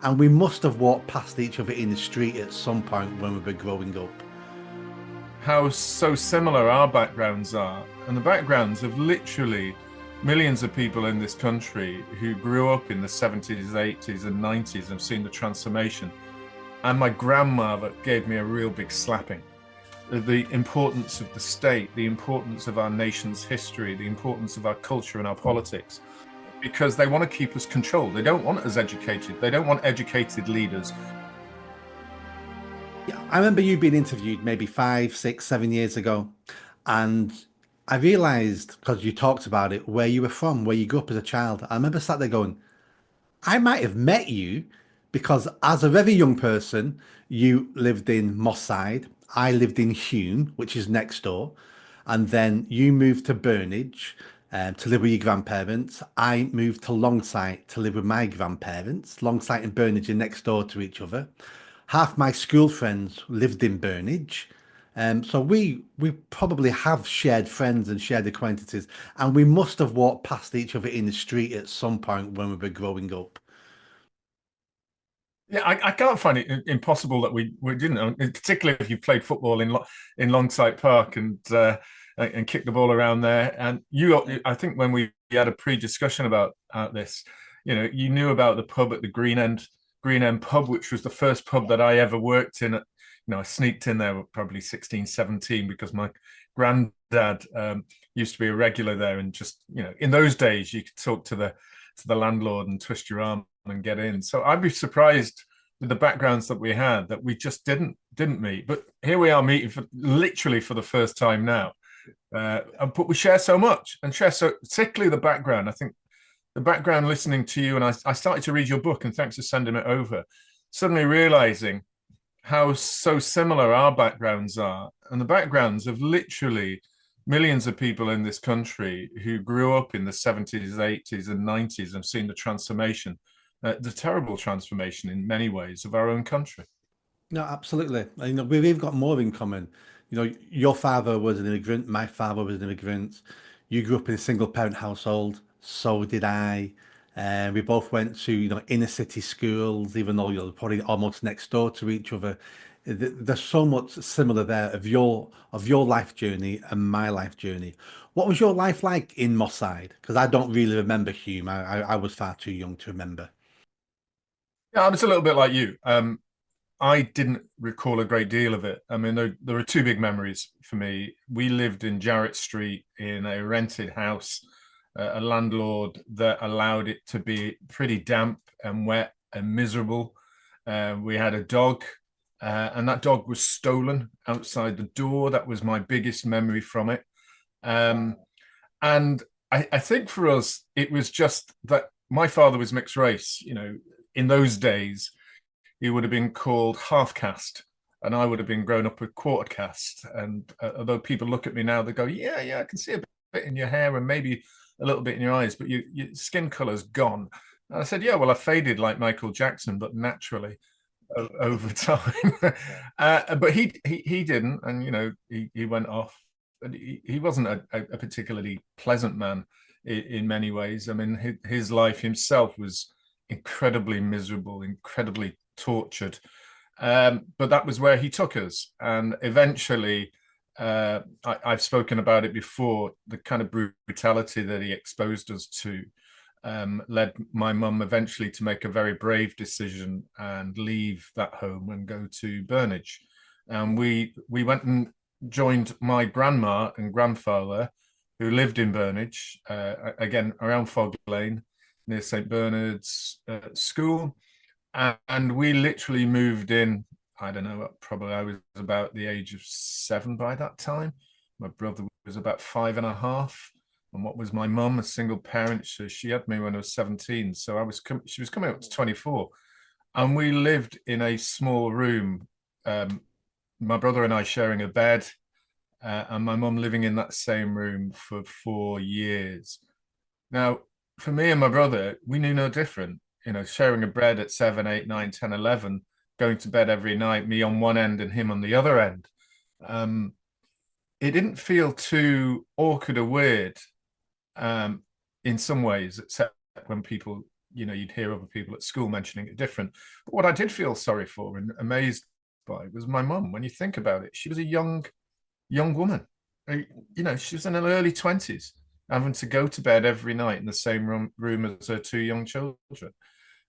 And we must have walked past each other in the street at some point when we were growing up. How so similar our backgrounds are, and the backgrounds of literally millions of people in this country who grew up in the 70s, 80s, and 90s have seen the transformation. And my grandmother gave me a real big slapping. The importance of the state, the importance of our nation's history, the importance of our culture and our politics, because they want to keep us controlled. They don't want us educated. They don't want educated leaders. Yeah, I remember you being interviewed maybe 5, 6, 7 years ago, and I realised because you talked about it, where you were from, where you grew up as a child. I remember sat there going, I might have met you because as a very young person, you lived in Moss Side. I lived in Hume, which is next door. And then you moved to Burnage to live with your grandparents. I moved to Longsight to live with my grandparents. Longsight and Burnage are next door to each other. Half my school friends lived in Burnage. So we probably have shared friends and shared acquaintances, and we must have walked past each other in the street at some point when we were growing up. Yeah, I can't find it impossible that we didn't, particularly if you played football in Longsight Park and kicked the ball around there. And I think when we had a pre-discussion about this, you knew about the pub at the Green End pub, which was the first pub that I ever worked in. I sneaked in there probably 16, 17 because my granddad used to be a regular there, and just in those days you could talk to the landlord and twist your arm and get in. So I'd be surprised with the backgrounds that we had that we just didn't meet. But here we are meeting literally for the first time now. But we share so much and share so, particularly the background. I think the background listening to you, and I started to read your book, and thanks for sending it over, suddenly realizing how so similar our backgrounds are, and the backgrounds of literally millions of people in this country who grew up in the 70s, 80s, and 90s have seen the transformation, the terrible transformation in many ways of our own country. No, absolutely. We've got more in common. Your father was an immigrant, my father was an immigrant. You grew up in a single parent household, so did I. We both went to, inner city schools, even though you're probably almost next door to each other. There's so much similar there of your life journey and my life journey. What was your life like in Moss Side? Because I don't really remember Hume. I was far too young to remember. Yeah, I was a little bit like you. I didn't recall a great deal of it. I mean, there are two big memories for me. We lived in Jarrett Street in a rented house, a landlord that allowed it to be pretty damp and wet and miserable. We had a dog, and that dog was stolen outside the door. That was my biggest memory from it. Um, and I think for us, it was just that my father was mixed race. In those days, he would have been called half caste, and I would have been grown up with quarter caste. And although people look at me now, they go, "Yeah, yeah, I can see a bit in your hair and maybe a little bit in your eyes, but your skin color's gone." And I said, "Yeah, well, I faded like Michael Jackson, but naturally over time." But he didn't, and he went off. And he wasn't a particularly pleasant man in many ways. I mean, his life himself was incredibly miserable, incredibly tortured. But that was where he took us. And eventually, I've spoken about it before, the kind of brutality that he exposed us to led my mum eventually to make a very brave decision and leave that home and go to Burnage. And we went and joined my grandma and grandfather, who lived in Burnage, again around Fog Lane, near St. Bernard's School. And we literally moved in, I don't know, probably I was about the age of 7 by that time. My brother was about 5.5. And what was my mum, a single parent? She had me when I was 17. So she was coming up to 24. And we lived in a small room, my brother and I sharing a bed, and my mum living in that same room for 4 years. Now, for me and my brother, we knew no different. Sharing a bed at 7, 8, 9, 10, 11, going to bed every night, me on one end and him on the other end. It didn't feel too awkward or weird, in some ways, except when people you'd hear other people at school mentioning it different. But what I did feel sorry for and amazed by was my mum. When you think about it, she was a young woman. She was in her early 20s, having to go to bed every night in the same room as her two young children.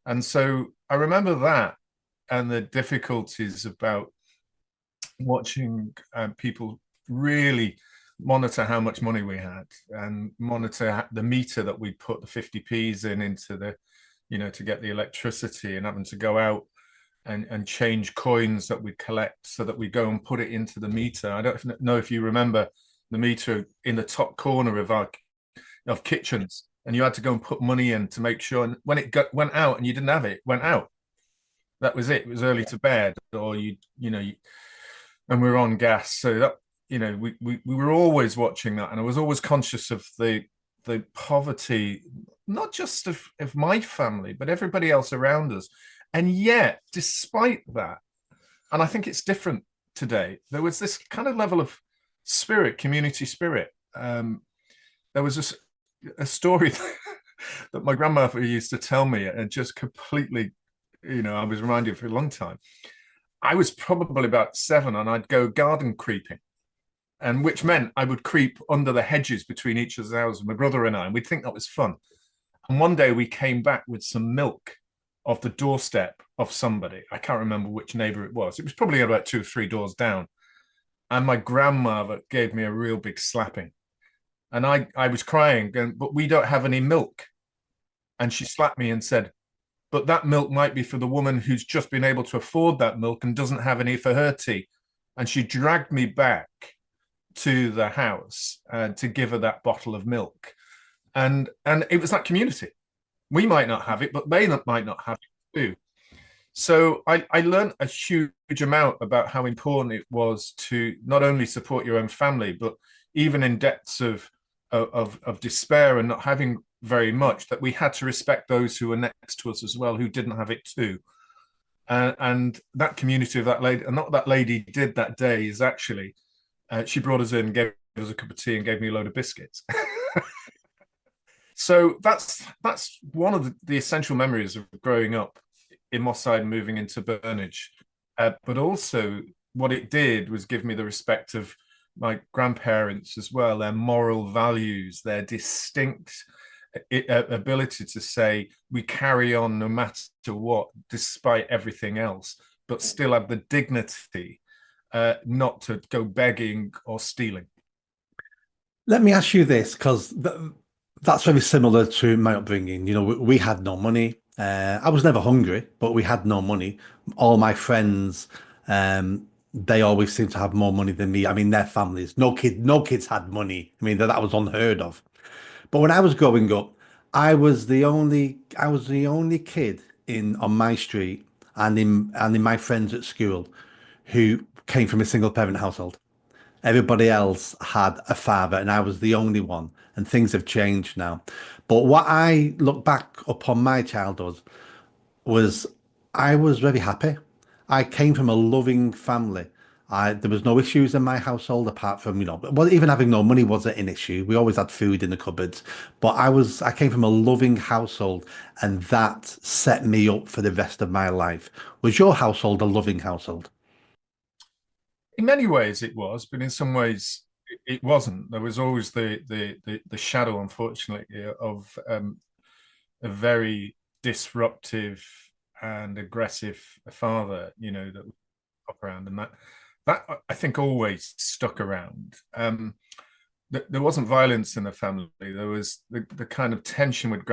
And so I remember that and the difficulties about watching people really monitor how much money we had and monitor the meter that we put the 50p's into the, to get the electricity, and having to go out and change coins that we collect so that we go and put it into the meter. I don't know if you remember the meter in the top corner of kitchens, and you had to go and put money in to make sure. And when it went out and you didn't have it, it went out. That was it. It was early to bed, or and we're on gas. So that, we were always watching that, and I was always conscious of the poverty, not just of my family, but everybody else around us. And yet, despite that, and I think it's different today, there was this kind of level of spirit, community spirit. There was a story that my grandmother used to tell me, and just completely, I was reminded for a long time. I was probably about 7, and I'd go garden creeping, and which meant I would creep under the hedges between each of the houses, my brother and I, and we'd think that was fun. And one day we came back with some milk off the doorstep of somebody. I can't remember which neighbor it was. It was probably about 2 or 3 doors down. And my grandmother gave me a real big slapping. And I was crying, but we don't have any milk. And she slapped me and said, but that milk might be for the woman who's just been able to afford that milk and doesn't have any for her tea. And she dragged me back to the house to give her that bottle of milk. And it was that community. We might not have it, but they might not have it too. So I learned a huge amount about how important it was to not only support your own family, but even in depths of despair and not having very much, that we had to respect those who were next to us as well, who didn't have it too. And that community of that lady, and what that lady did that day is actually, she brought us in, gave us a cup of tea and gave me a load of biscuits. So that's one of the essential memories of growing up in Moss Side and moving into Burnage. But also what it did was give me the respect of my grandparents as well, their moral values, their distinct ability to say, we carry on no matter what, despite everything else, but still have the dignity not to go begging or stealing. Let me ask you this, because that's very similar to my upbringing. We had no money. I was never hungry, but we had no money. All my friends, they always seemed to have more money than me. I mean, their families, no kids had money. I mean, that was unheard of. But when I was growing up, I was the only kid on my street and in my friends at school who came from a single parent household. Everybody else had a father, and I was the only one. And things have changed now. But what I look back upon my childhood was I was very happy. I came from a loving family. There was no issues in my household apart from, well, even having no money wasn't an issue. We always had food in the cupboards. But I came from a loving household, and that set me up for the rest of my life. Was your household a loving household? In many ways it was, but in some ways it wasn't. There was always the shadow, unfortunately, of a very disruptive and aggressive father, that would pop around, and that I think always stuck around. There wasn't violence in the family. There was the kind of tension with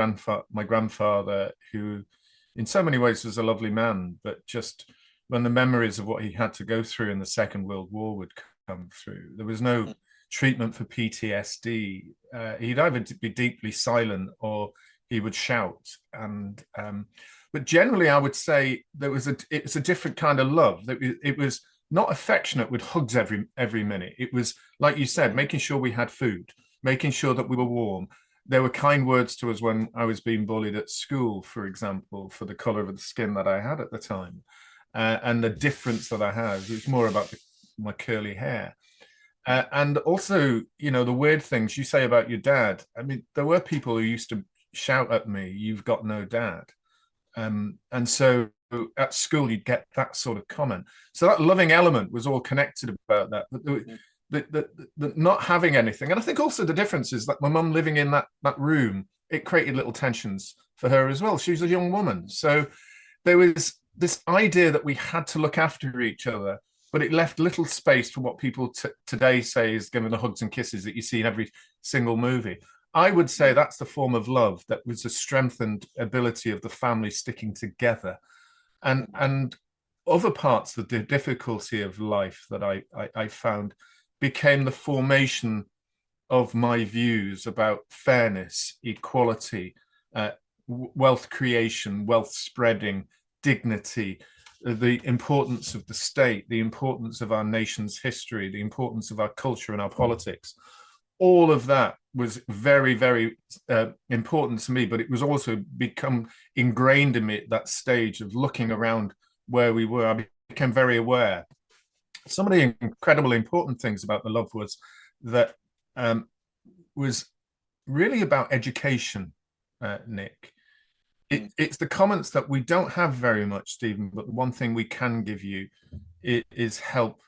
my grandfather, who in so many ways was a lovely man, but just when the memories of what he had to go through in the Second World War would come through, there was no treatment for PTSD. He'd either be deeply silent or he would shout. And but generally, I would say it was a different kind of love. It was not affectionate with hugs every minute. It was, like you said, making sure we had food, making sure that we were warm. There were kind words to us when I was being bullied at school, for example, for the color of the skin that I had at the time. And the difference that I had. It was more about my curly hair. And also, the weird things you say about your dad. I mean, there were people who used to shout at me, "You've got no dad." And so at school, you'd get that sort of comment. So that loving element was all connected about that. The not having anything. And I think also the difference is that my mum living in that room, it created little tensions for her as well. She was a young woman. So there was this idea that we had to look after each other, but it left little space for what people today say is giving the hugs and kisses that you see in every single movie. I would say that's the form of love that was a strengthened ability of the family sticking together. And other parts of the difficulty of life that I found became the formation of my views about fairness, equality, wealth creation, wealth spreading, dignity, the importance of the state, the importance of our nation's history, the importance of our culture and our politics. All of that was very, very important to me, but it was also become ingrained in me at that stage of looking around where we were. I became very aware. Some of the incredibly important things about the love was that was really about education, Nick. It's the comments that we don't have very much, Stephen, but the one thing we can give you is help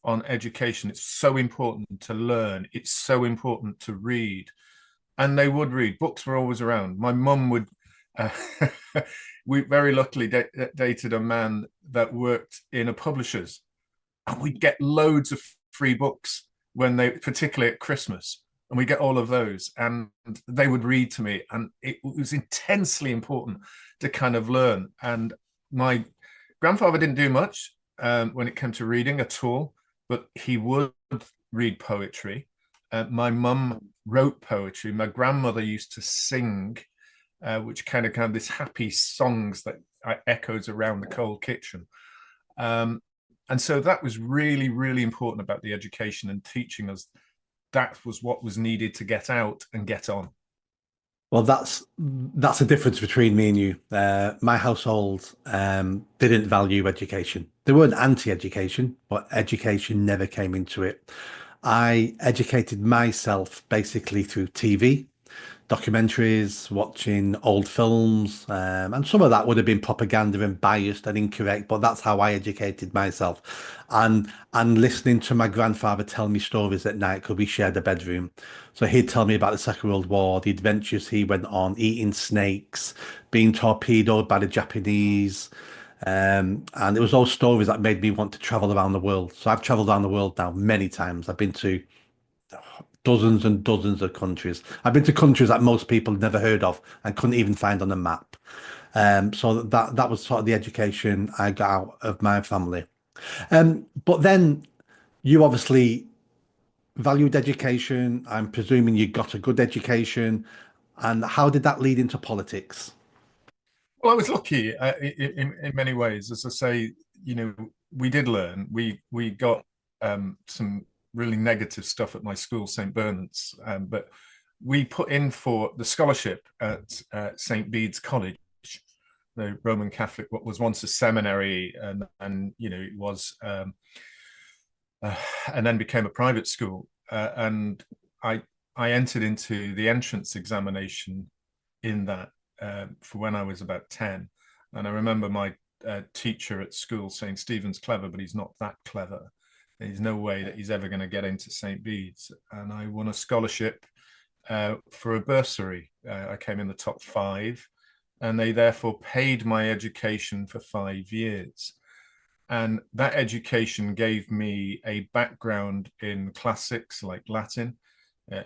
on education. It's so important to learn. It's so important to read. And they would read. Books were always around. My mum would, we very luckily dated a man that worked in a publisher's, and we'd get loads of free books when they, particularly at Christmas, and we get all of those, and they would read to me, and it was intensely important to kind of learn. And my grandfather didn't do much when it came to reading at all, but he would read poetry. My mum wrote poetry. My grandmother used to sing, which kind of this happy songs that echoes around the cold kitchen. And so that was really, really important about the education and teaching us that was what was needed to get out and get on. Well, that's the difference between me and you. My household didn't value education. They weren't anti-education, but education never came into it. I educated myself basically through TV, documentaries, watching old films, and some of that would have been propaganda and biased and incorrect, but that's how I educated myself. And listening to my grandfather tell me stories at night because we shared a bedroom. So he'd tell me about the Second World War, the adventures he went on, eating snakes, being torpedoed by the Japanese. And it was those stories that made me want to travel around the world. So I've traveled around the world now many times. I've been to dozens and dozens of countries. I've been to countries that most people never heard of and couldn't even find on a map. So that was sort of the education I got out of my family. But then you obviously valued education. I'm presuming you got a good education. And how did that lead into politics? Well, I was lucky in many ways. As I say, we did learn. We got some really negative stuff at my school, St. Bernard's, but we put in for the scholarship at St. Bede's College, the Roman Catholic, what was once a seminary, and it was, and then became a private school. And I entered into the entrance examination in that for when I was about 10. And I remember my teacher at school saying, "Stephen's clever, but he's not that clever. There's no way that he's ever going to get into St. Bede's." And I won a scholarship for a bursary. I came in the top 5, and they therefore paid my education for 5 years. And that education gave me a background in classics like Latin,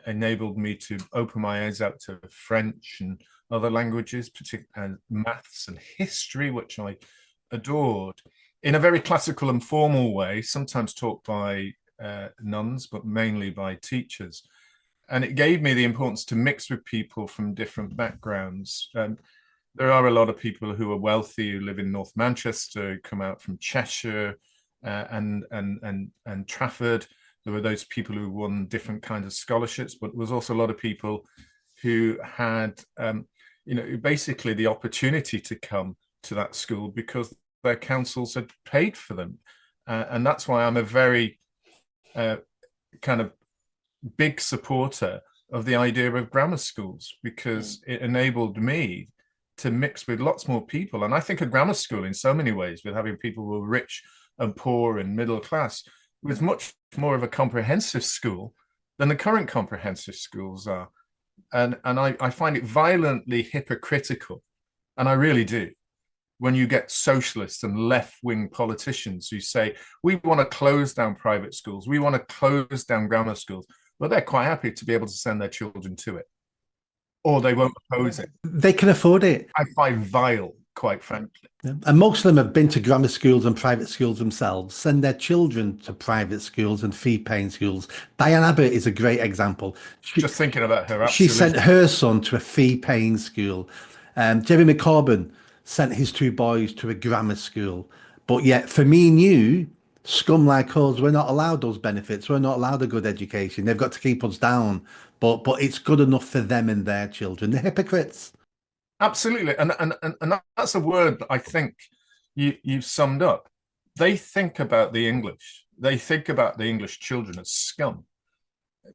enabled me to open my eyes out to French and other languages, particularly maths and history, which I adored, in a very classical and formal way, sometimes taught by nuns, but mainly by teachers. And it gave me the importance to mix with people from different backgrounds. There are a lot of people who are wealthy who live in North Manchester, come out from Cheshire and Trafford. There were those people who won different kinds of scholarships, but there was also a lot of people who had, basically the opportunity to come to that school because their councils had paid for them. And that's why I'm a very kind of big supporter of the idea of grammar schools because it enabled me to mix with lots more people. And I think a grammar school, in so many ways, with having people who were rich and poor and middle class, was much more of a comprehensive school than the current comprehensive schools are. And I find it violently hypocritical, and I really do, when you get socialists and left-wing politicians who say, we want to close down private schools, we want to close down grammar schools, but they're quite happy to be able to send their children to it, or they won't oppose it. They can afford it. I find vile, quite frankly. And most of them have been to grammar schools and private schools themselves, send their children to private schools and fee-paying schools. Diane Abbott is a great example. Just thinking about her, She absolutely. sent her son to a fee-paying school. Jeremy Corbyn sent his two boys to a grammar school. But yet, for me and you, scum like us, we're not allowed those benefits. We're not allowed a good education. They've got to keep us down. But it's good enough for them and their children. They're hypocrites. Absolutely. And that's a word that I think you've summed up. They think about the English. They think about the English children as scum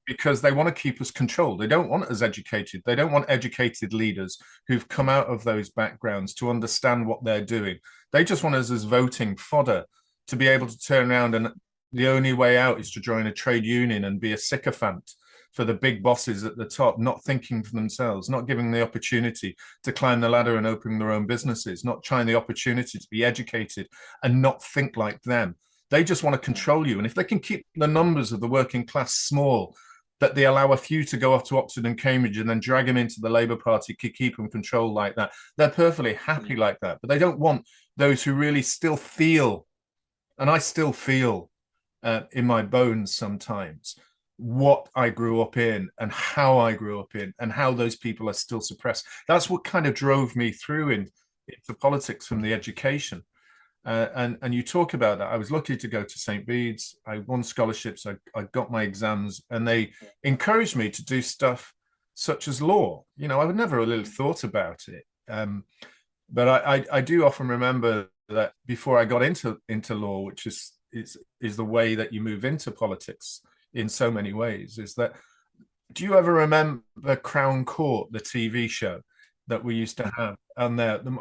because they want to keep us controlled. They don't want us educated. They don't want educated leaders who've come out of those backgrounds to understand what they're doing. They just want us as voting fodder to be able to turn around, and the only way out is to join a trade union and be a sycophant for the big bosses at the top, not thinking for themselves, not giving the opportunity to climb the ladder and open their own businesses, not trying the opportunity to be educated and not think like them. They just want to control you. And if they can keep the numbers of the working class small, that they allow a few to go off to Oxford and Cambridge and then drag them into the Labour Party, keep them controlled like that, they're perfectly happy like that. But they don't want those who really still feel, and I still feel in my bones sometimes, what I grew up in and how I grew up in and how those people are still suppressed. That's what kind of drove me through into politics from the education. And you talk about that. I was lucky to go to St. Bede's. I won scholarships. I got my exams, and they encouraged me to do stuff such as law. You know, I would never really thought about it. But I do often remember that before I got into law, which is the way that you move into politics in so many ways, is that, do you ever remember Crown Court, the TV show that we used to have? And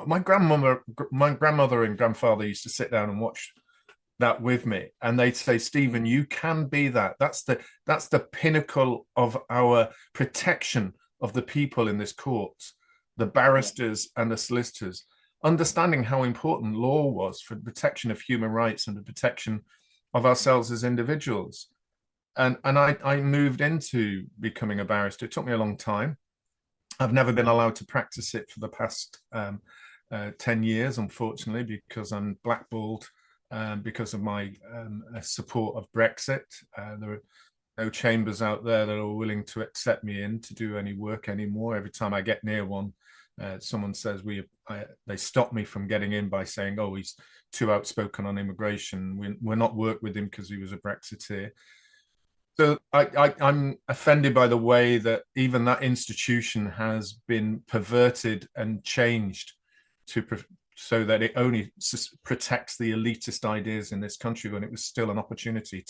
my grandmother and grandfather used to sit down and watch that with me, and they'd say, Stephen, you can be that. That's the pinnacle of our protection of the people in this court, the barristers and the solicitors, understanding how important law was for the protection of human rights and the protection of ourselves as individuals. And I moved into becoming a barrister. It took me a long time. I've never been allowed to practice it for the past 10 years, unfortunately, because I'm blackballed because of my support of Brexit. There are no chambers out there that are willing to accept me in to do any work anymore. Every time I get near one, someone says they stop me from getting in by saying, oh, he's too outspoken on immigration. We're not work with him because he was a Brexiteer. So I'm offended by the way that even that institution has been perverted and changed so that it only protects the elitist ideas in this country when it was still an opportunity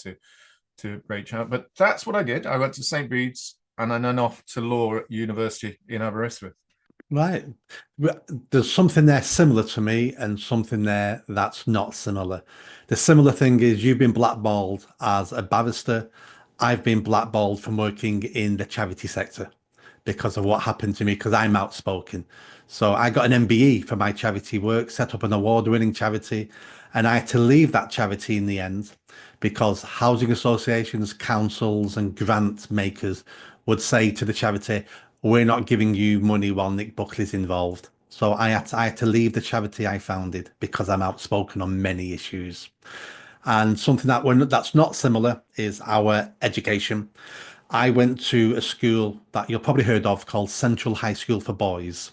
to reach out. But that's what I did. I went to St. Bede's and then off to law at university in Aberystwyth. Right. There's something there similar to me and something there that's not similar. The similar thing is you've been blackballed as a barrister. I've been blackballed from working in the charity sector because of what happened to me because I'm outspoken. So I got an MBE for my charity work, set up an award-winning charity, and I had to leave that charity in the end because housing associations, councils, and grant makers would say to the charity, we're not giving you money while Nick Buckley's involved. So I had to leave the charity I founded because I'm outspoken on many issues. And something that's not similar is our education. I went to a school that you'll probably heard of called Central High School for Boys,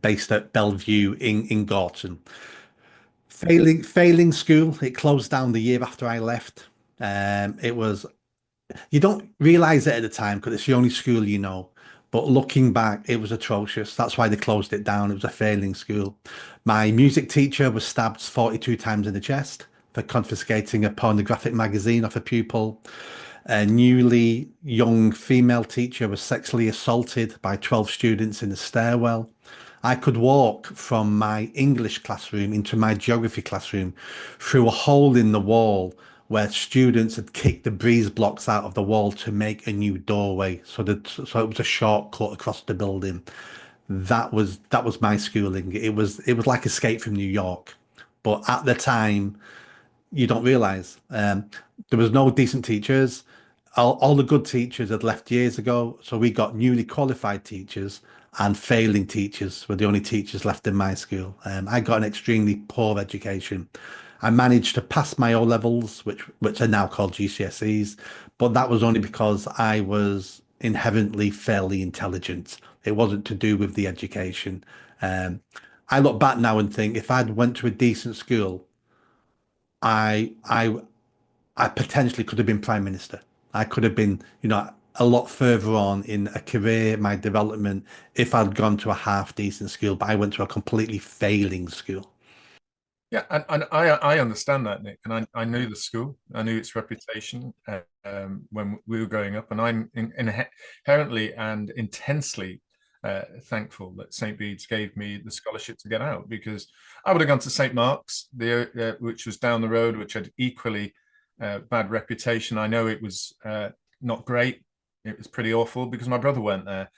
based at Bellevue in Gorton. Failing school. It closed down the year after I left. It was, you don't realize it at the time because it's the only school you know. But looking back, it was atrocious. That's why they closed it down. It was a failing school. My music teacher was stabbed 42 times in the chest for confiscating a pornographic magazine off a pupil. A newly young female teacher was sexually assaulted by 12 students in a stairwell. I could walk from my English classroom into my geography classroom through a hole in the wall where students had kicked the breeze blocks out of the wall to make a new doorway. So it was a shortcut across the building. That was my schooling. It was like Escape from New York. But at the time, you don't realize. There was no decent teachers. All the good teachers had left years ago, so we got newly qualified teachers, and failing teachers were the only teachers left in my school. I got an extremely poor education. I managed to pass my O levels, which are now called GCSEs, but that was only because I was inherently fairly intelligent. It wasn't to do with the education. Um, I look back now and think if I'd went to a decent school, I I I potentially could have been prime minister. I could have been, a lot further on in a career, my development, if I'd gone to a half decent school, but I went to a completely failing school. Yeah, and I understand that, Nick, and I knew the school, I knew its reputation when we were growing up, and I'm inherently and intensely thankful that St. Bede's gave me the scholarship to get out, because I would have gone to St. Mark's, which was down the road, which had equally bad reputation. I know it was not great. It was pretty awful because my brother went there.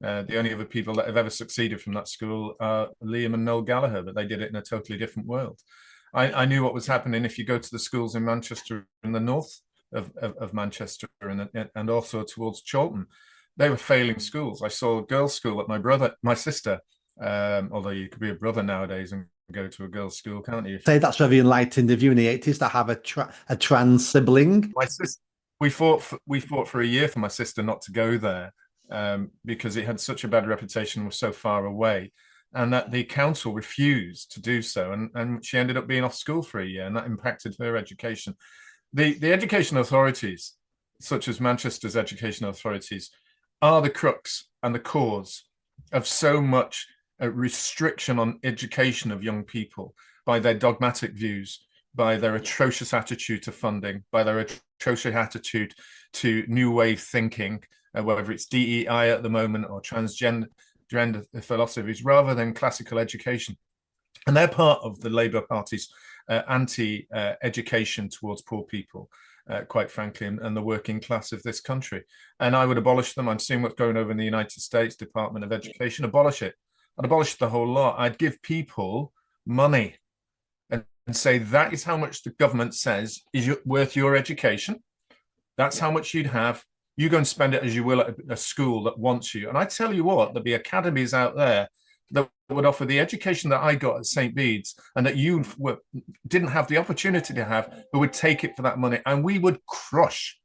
The only other people that have ever succeeded from that school are Liam and Noel Gallagher, but they did it in a totally different world. I knew what was happening if you go to the schools in Manchester, in the north of Manchester, and also towards Chorlton. They were failing schools. I saw a girls' school that my sister, although you could be a brother nowadays and go to a girls' school, can't you? Say that's very enlightened of you in the 80s to have a trans sibling. My sister, we fought for a year for my sister not to go there, because it had such a bad reputation and was so far away, and that the council refused to do so, and she ended up being off school for a year, and that impacted her education. The education authorities, such as Manchester's education authorities, are the crux and the cause of so much restriction on education of young people by their dogmatic views, by their atrocious attitude to funding, by their atrocious attitude to new wave thinking, whether it's DEI at the moment or transgender philosophies, rather than classical education. And they're part of the Labour Party's anti-education towards poor people, quite frankly, and the working class of this country. And I would abolish them. I'm seeing what's going over in the United States Department of Education. Abolish it. I'd abolish the whole lot. I'd give people money and say that is how much the government says is worth your education. That's how much you'd have. You go and spend it as you will at a school that wants you. And I tell you what, there'll be academies out there that would offer the education that I got at St. Bede's and that you didn't have the opportunity to have, but would take it for that money. And we would crush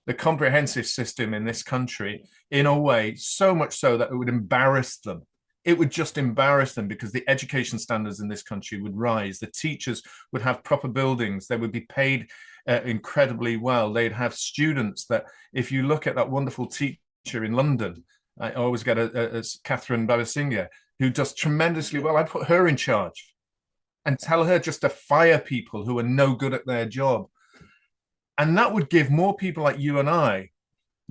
the comprehensive system in this country in a way so much so that it would embarrass them. It would just embarrass them, because the education standards in this country would rise. The teachers would have proper buildings. They would be paid incredibly well. They'd have students that, if you look at that wonderful teacher in London, I always get a Catherine Babasinghe, who does tremendously well. I'd put her in charge and tell her just to fire people who are no good at their job. And that would give more people like you and I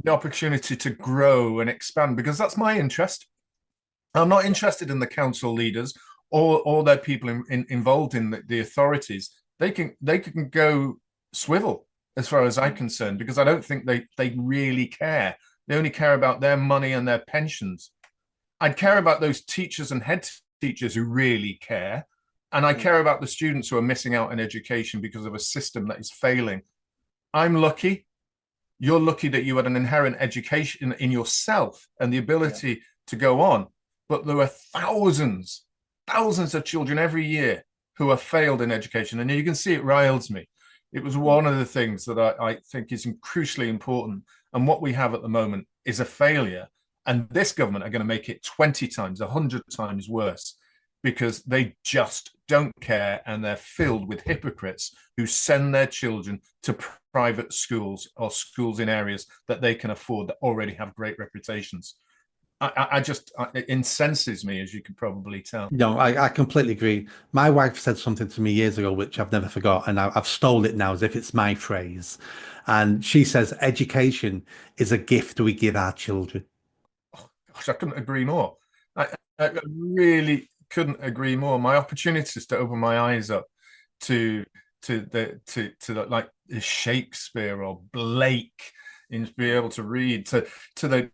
the opportunity to grow and expand, because that's my interest. I'm not interested in the council leaders or their people involved in the authorities. They can go swivel as far as I'm concerned, because I don't think they really care. They only care about their money and their pensions. I'd care about those teachers and head teachers who really care. And I care about the students who are missing out on education because of a system that is failing. I'm lucky. You're lucky that you had an inherent education in yourself and the ability to go on. But there are thousands of children every year who have failed in education. And you can see it riles me. It was one of the things that I think is crucially important. And what we have at the moment is a failure. And this government are going to make it 20 times, 100 times worse, because they just don't care. And they're filled with hypocrites who send their children to private schools or schools in areas that they can afford that already have great reputations. it incenses me, as you could probably tell. No, I completely agree. My wife said something to me years ago, which I've never forgot, and I've stole it now as if it's my phrase. And she says, education is a gift we give our children. Gosh, I couldn't agree more. I really couldn't agree more. My opportunities to open my eyes up to the like Shakespeare or Blake, and to be able to read to the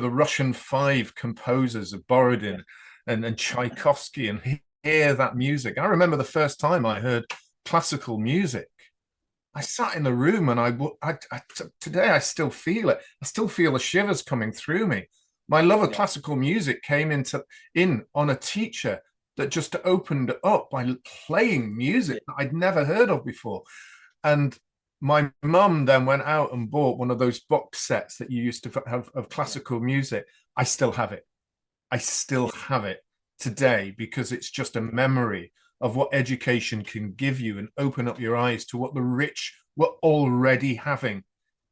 Russian five composers of Borodin and Tchaikovsky, and hear that music. I remember the first time I heard classical music. I sat in the room and today I still feel it. I still feel the shivers coming through me. My love of classical music came in on a teacher that just opened up by playing music that I'd never heard of before. And my mum then went out and bought one of those box sets that you used to have of classical music. I still have it. I still have it today because it's just a memory of what education can give you and open up your eyes to what the rich were already having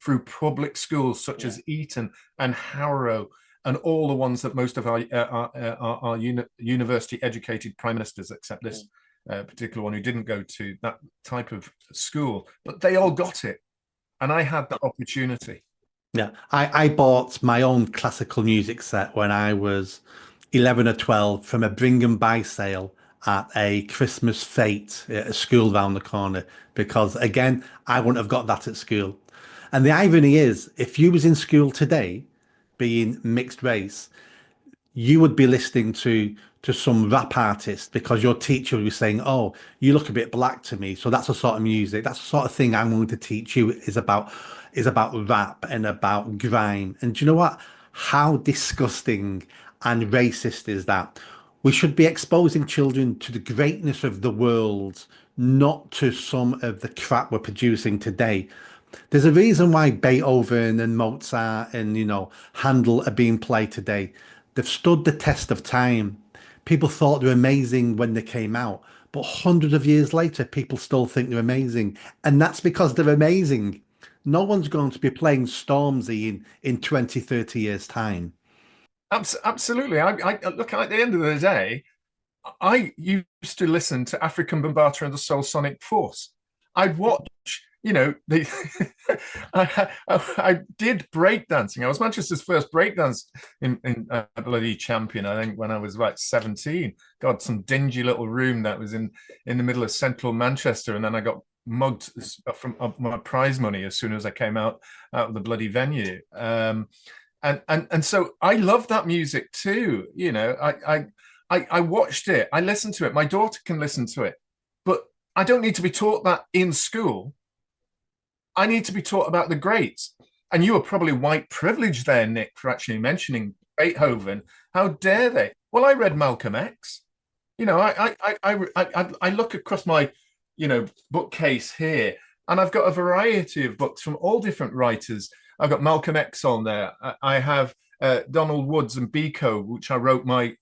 through public schools such as Eton and Harrow and all the ones that most of our university educated prime ministers, except this particular one who didn't go to that type of school, but they all got it. And I had that opportunity. Yeah, I bought my own classical music set when I was 11 or 12 from a bring and buy sale at a Christmas fete at a school round the corner because again, I wouldn't have got that at school. And the irony is, if you was in school today, being mixed race, you would be listening to some rap artist because your teacher would be saying, "Oh, you look a bit black to me." So that's the sort of music, that's the sort of thing I'm going to teach you is about rap and about grime. And do you know what? How disgusting and racist is that? We should be exposing children to the greatness of the world, not to some of the crap we're producing today. There's a reason why Beethoven and Mozart and, Handel are being played today. They've stood the test of time. People thought they were amazing when they came out, but hundreds of years later, people still think they're amazing. And that's because they're amazing. No one's going to be playing Stormzy in 20, 30 years' time. Absolutely. I look at the end of the day, I used to listen to African Bambaataa and the Soul Sonic Force. I'd watch, the I did breakdancing. I was Manchester's first breakdance in bloody champion, I think, when I was about 17. God, some dingy little room that was in the middle of central Manchester, and then I got mugged from my prize money as soon as I came out of the bloody venue. And so I love that music too. I watched it. I listened to it. My daughter can listen to it, but I don't need to be taught that in school. I need to be taught about the greats. And you were probably white privileged there, Nick, for actually mentioning Beethoven. How dare they? Well, I read Malcolm X. I look across my, bookcase here, and I've got a variety of books from all different writers. I've got Malcolm X on there. I have Donald Woods and Biko, which I wrote my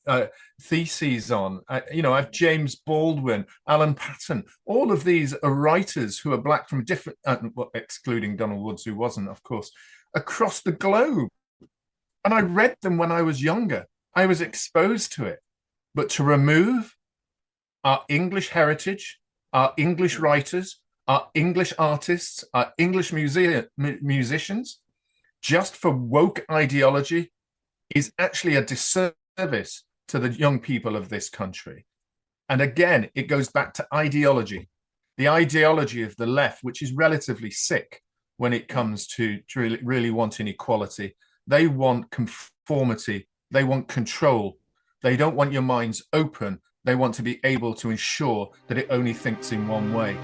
theses on. I have James Baldwin, Alan Paton. All of these are writers who are black from different, excluding Donald Woods, who wasn't, of course, across the globe. And I read them when I was younger. I was exposed to it. But to remove our English heritage, our English writers, our English artists, our English musicians, just for woke ideology is actually a disservice to the young people of this country. And again, it goes back to ideology, the ideology of the left, which is relatively sick when it comes to really wanting equality. They want conformity. They want control. They don't want your minds open. They want to be able to ensure that it only thinks in one way.